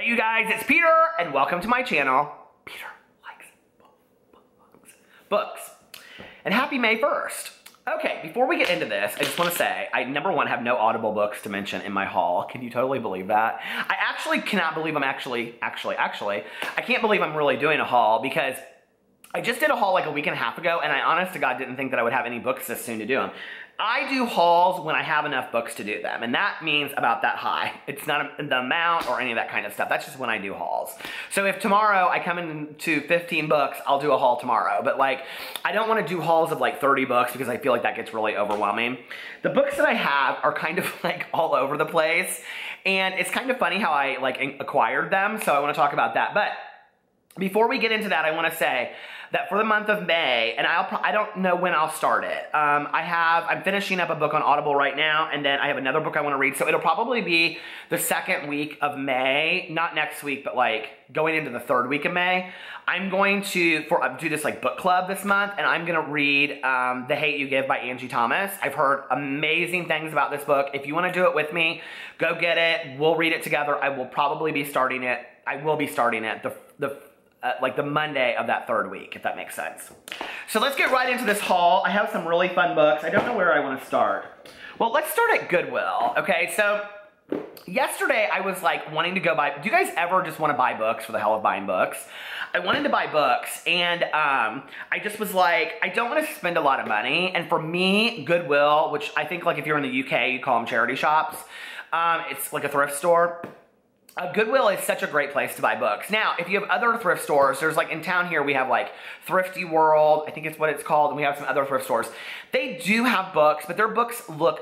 Hey you guys, it's Peter, and welcome to my channel. Peter likes books. And happy May 1st. Okay, before we get into this, I just want to say, I number one have no Audible books to mention in my haul. Can you totally believe that? I actually cannot believe I'm I can't believe I'm really doing a haul because I just did a haul like a week and a half ago, and I honest to God didn't think that I would have any books this soon to do them. I do hauls when I have enough books to do them, and that means about that high. It's not the amount or any of that kind of stuff. That's just when I do hauls. So if tomorrow I come into 15 books, I'll do a haul tomorrow. But like, I don't want to do hauls of like 30 books because I feel like that gets really overwhelming. The books that I have are kind of like all over the place, and it's kind of funny how I like acquired them, so I want to talk about that. But before we get into that, I want to say that for the month of May, and I don't know when I'll start it. I'm finishing up a book on Audible right now, and then I have another book I want to read. So it'll probably be the second week of May, not next week, but like going into the third week of May. I'm going to do this like book club this month, and I'm going to read The Hate U Give by Angie Thomas. I've heard amazing things about this book. If you want to do it with me, go get it. We'll read it together. I will probably be starting it. I will be starting it like the Monday of that third week, if that makes sense. So let's get right into this haul. I have some really fun books. I don't know where I want to start. Well, let's start at Goodwill, okay? So yesterday I was like wanting to go buy, do you guys ever just want to buy books for the hell of buying books? I wanted to buy books, and I just was like, I don't want to spend a lot of money. And for me, Goodwill, which I think like if you're in the UK, you call them charity shops. It's like a thrift store. Goodwill is such a great place to buy books. Now, if you have other thrift stores, there's like in town here, we have like Thrifty World, I think it's what it's called, and we have some other thrift stores. They do have books, but their books look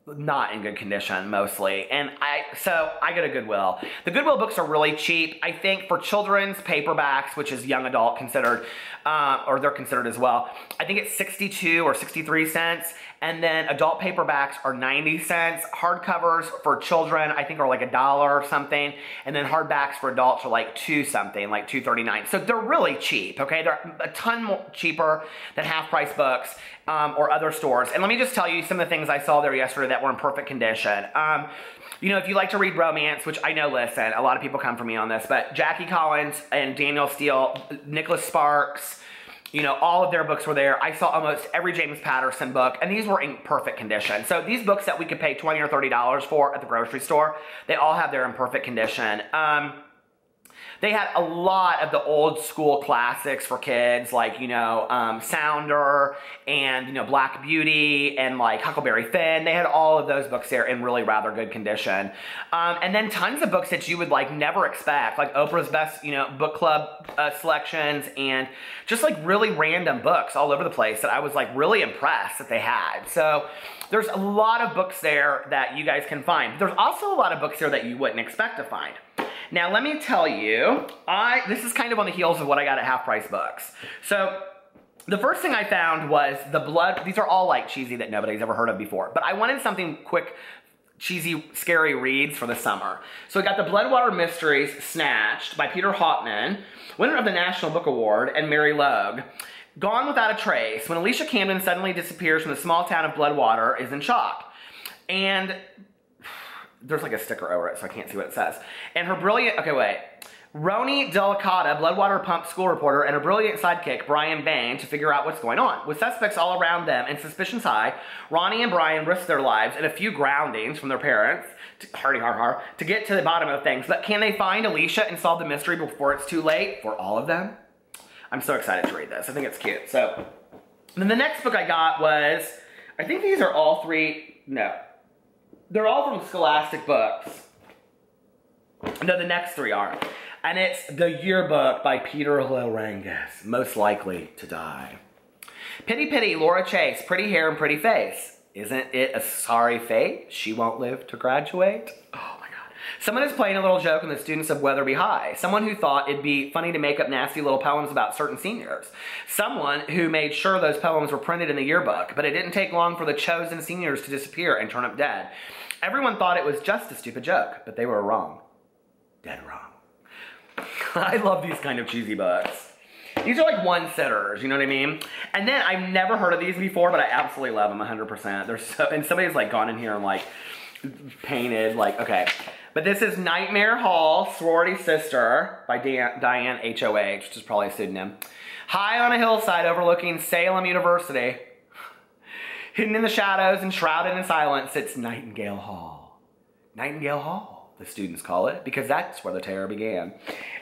not in good condition mostly, and so I go to Goodwill. The Goodwill books are really cheap. I think for children's paperbacks, which is young adult considered, or they're considered as well, I think it's 62 or 63 cents, and then adult paperbacks are 90 cents. Hardcovers for children, I think, are like $1 or something, and then hardbacks for adults are like $2 something, like $2.39. So they're really cheap, okay? They're a ton more cheaper than half-price books or other stores. And let me just tell you some of the things I saw there yesterday that were in perfect condition. You know, if you like to read romance, which I know, listen, a lot of people come for me on this, but Jackie Collins and Daniel Steele, Nicholas Sparks, you know, all of their books were there. I saw almost every James Patterson book, and these were in perfect condition. So these books that we could pay $20 or $30 for at the grocery store, they all have their in perfect condition. They had a lot of the old school classics for kids, like, you know, Sounder and, you know, Black Beauty and like Huckleberry Finn. They had all of those books there in really rather good condition. And then tons of books that you would like never expect, like Oprah's best, you know, book club selections, and just like really random books all over the place that I was like really impressed that they had. So there's a lot of books there that you guys can find. There's also a lot of books there that you wouldn't expect to find. Now, let me tell you, this is kind of on the heels of what I got at Half Price Books. So the first thing I found was the Blood. These are all like cheesy that nobody's ever heard of before, but I wanted something quick, cheesy, scary reads for the summer. So I got the Bloodwater Mysteries Snatched by Peter Hopkins, winner of the National Book Award, and Mary Logue. Gone Without a Trace, when Alicia Camden suddenly disappears from the small town of Bloodwater, is in shock. And there's like a sticker over it, so I can't see what it says. And her brilliant, okay, wait. Roni Delicata, Bloodwater Pump school reporter, and her brilliant sidekick, Brian Bain, to figure out what's going on. With suspects all around them and suspicions high, Ronnie and Brian risk their lives and a few groundings from their parents, to get to the bottom of things. But can they find Alicia and solve the mystery before it's too late for all of them? I'm so excited to read this. I think it's cute. So, then the next book I got was, I think these are all three, no. They're all from Scholastic Books. No, the next three are. And it's The Yearbook by Peter Lorangas, Most Likely to Die. Pity, pity, Laura Chase, pretty hair and pretty face. Isn't it a sorry fate? She won't live to graduate. Oh my God. Someone is playing a little joke on the students of Weatherby High. Someone who thought it'd be funny to make up nasty little poems about certain seniors. Someone who made sure those poems were printed in the yearbook, but it didn't take long for the chosen seniors to disappear and turn up dead. Everyone thought it was just a stupid joke, but they were wrong. Dead wrong. I love these kind of cheesy books. These are like one-sitters, you know what I mean? And then I've never heard of these before, but I absolutely love them 100%. They're so, and somebody's like gone in here and like painted, like, okay. But this is Nightmare Hall, Sorority Sister by Diane H.O.H., which is probably a pseudonym. High on a hillside overlooking Salem University, hidden in the shadows and shrouded in silence, sits Nightingale Hall. Nightingale Hall, the students call it, because that's where the terror began.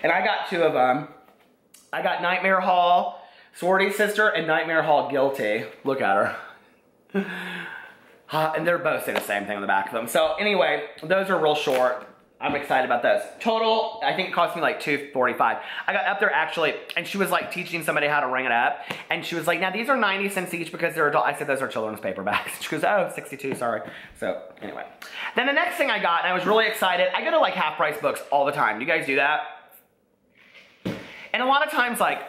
And I got two of them. I got Nightmare Hall, Sorority Sister, and Nightmare Hall, Guilty. Look at her. And they're both saying the same thing on the back of them. So anyway, those are real short. I'm excited about those. Total, I think it cost me like $2.45. I got up there actually, and she was like teaching somebody how to ring it up. And she was like, now these are 90 cents each because they're adult. I said, those are children's paperbacks. She goes, oh, 62, sorry. So anyway. Then the next thing I got, and I was really excited, I go to like half price books all the time. Do you guys do that? And a lot of times, like,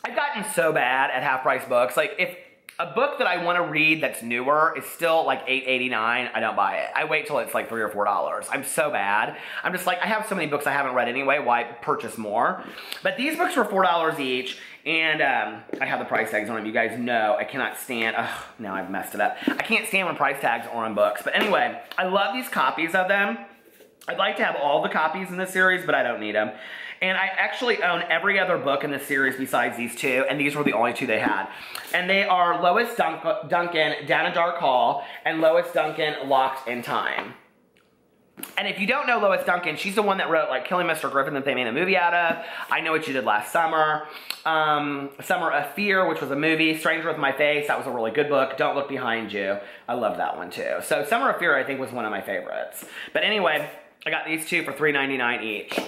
I've gotten so bad at half price books. Like, if a book that I want to read that's newer is still like $8.89, I don't buy it. I wait till it's like $3 or $4. I'm so bad. I'm just like, I have so many books I haven't read anyway, why purchase more? But these books were $4 each, and I have the price tags on them. You guys know I cannot stand, now I've messed it up. I can't stand when price tags are on books. But anyway, I love these copies of them. I'd like to have all the copies in this series, but I don't need them. And I actually own every other book in this series besides these two, and these were the only two they had. And they are Lois Duncan, Down a Dark Hall, and Lois Duncan, Locked in Time. And if you don't know Lois Duncan, she's the one that wrote like Killing Mr. Griffin that they made a movie out of. I Know What You Did Last Summer. Summer of Fear, which was a movie. Stranger with My Face, that was a really good book. Don't Look Behind You. I love that one too. So Summer of Fear I think was one of my favorites. But anyway, I got these two for $3.99 each.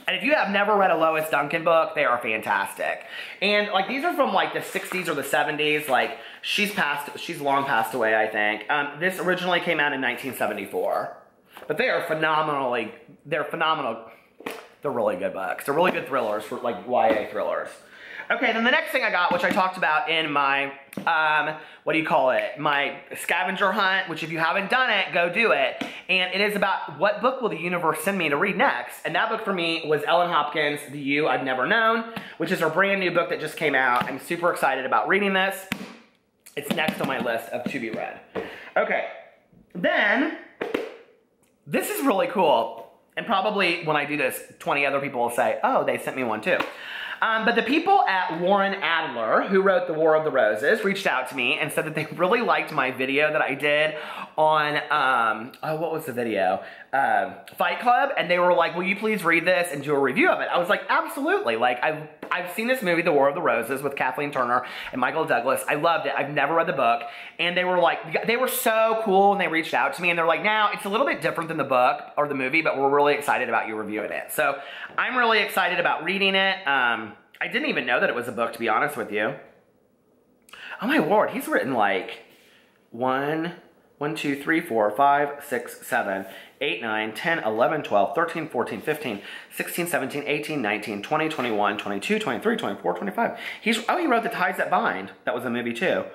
And if you have never read a Lois Duncan book, they are fantastic. And like these are from like the 60s or the 70s. Like she's long passed away, I think. This originally came out in 1974. But they are they're phenomenal. They're really good books. They're really good thrillers, for like YA thrillers. Okay, then the next thing I got, which I talked about in my, my scavenger hunt, which if you haven't done it, go do it. And it is about what book will the universe send me to read next? And that book for me was Ellen Hopkins' The You I've Never Known, which is her brand new book that just came out. I'm super excited about reading this. It's next on my list of to be read. Okay, then, this is really cool. And probably when I do this, 20 other people will say, oh, they sent me one too. But the people at Warren Adler, who wrote The War of the Roses, reached out to me and said that they really liked my video that I did on, what was the video? Fight Club. And they were like, will you please read this and do a review of it? I was like, absolutely. Like, I've seen this movie, The War of the Roses, with Kathleen Turner and Michael Douglas. I loved it. I've never read the book. And they were like, they were so cool, and they reached out to me, and they're like, now, it's a little bit different than the book or the movie, but we're really excited about you reviewing it. So I'm really excited about reading it. I didn't even know that it was a book, to be honest with you. Oh my Lord, he's written like 1, 2, 3, 4, 5, 6, 7, 8, 9, 10, 11, 12, 13, 14, 15, 16, 17, 18, 19, 20, 21, 22, 23, 24, 25. He wrote The Ties That Bind. That was a movie too.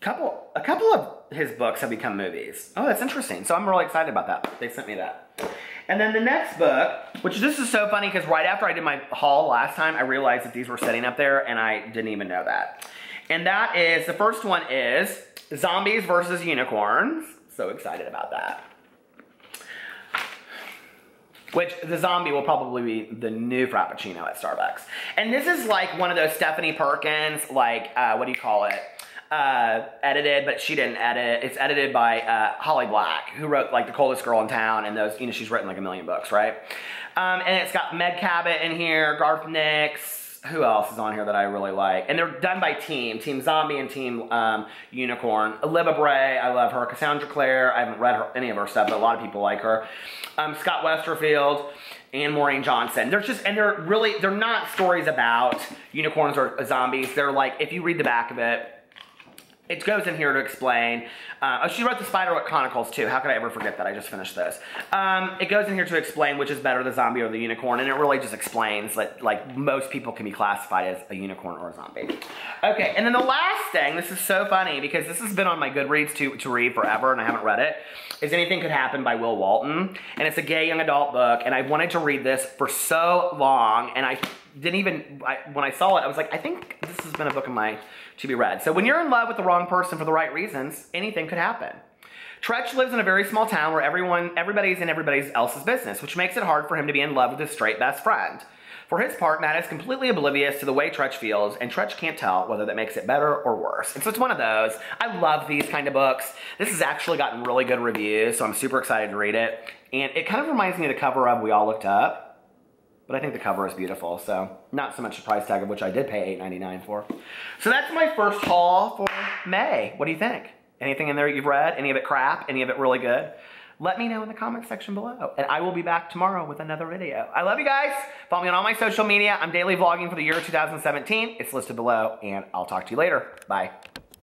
A couple of his books have become movies. Oh, that's interesting. So I'm really excited about that. They sent me that. And then the next book, which this is so funny because right after I did my haul last time, I realized that these were sitting up there and I didn't even know that. And that is, the first one is Zombies versus Unicorns. So excited about that. Which, the zombie will probably be the new Frappuccino at Starbucks. And this is like one of those Stephanie Perkins, like, edited, but she didn't edit. It's edited by Holly Black, who wrote like The Coldest Girl in Town, and those, she's written like a million books, right? And it's got Meg Cabot in here, Garth Nix. Who else is on here that I really like? And they're done by Team Zombie and Team Unicorn. Libba Bray, I love her. Cassandra Clare, I haven't read any of her stuff, but a lot of people like her. Scott Westerfield and Maureen Johnson. They're not stories about unicorns or zombies. They're like, if you read the back of it, it goes in here to explain. She wrote the Spiderwick Chronicles too. How could I ever forget that? I just finished those. It goes in here to explain which is better, the zombie or the unicorn, and it really just explains that like most people can be classified as a unicorn or a zombie. Okay, and then the last thing, this is so funny because this has been on my Goodreads to read forever and I haven't read it, is Anything Could Happen by Will Walton. And it's a gay young adult book, and I wanted to read this for so long, and I didn't even, when I saw it, I was like, I think this has been a book of mine to be read. So when you're in love with the wrong person for the right reasons, anything could happen. Tretch lives in a very small town where everybody's in everybody else's business, which makes it hard for him to be in love with his straight best friend. For his part, Matt is completely oblivious to the way Tretch feels, and Tretch can't tell whether that makes it better or worse. And so it's one of those. I love these kind of books. This has actually gotten really good reviews, so I'm super excited to read it. And it kind of reminds me of the cover of We All Looked Up, but I think the cover is beautiful, so not so much the price tag of which I did pay $8.99 for. So that's my first haul for May. What do you think? Anything in there you've read? Any of it crap? Any of it really good? Let me know in the comment section below, and I will be back tomorrow with another video. I love you guys. Follow me on all my social media. I'm daily vlogging for the year 2017. It's listed below, and I'll talk to you later. Bye.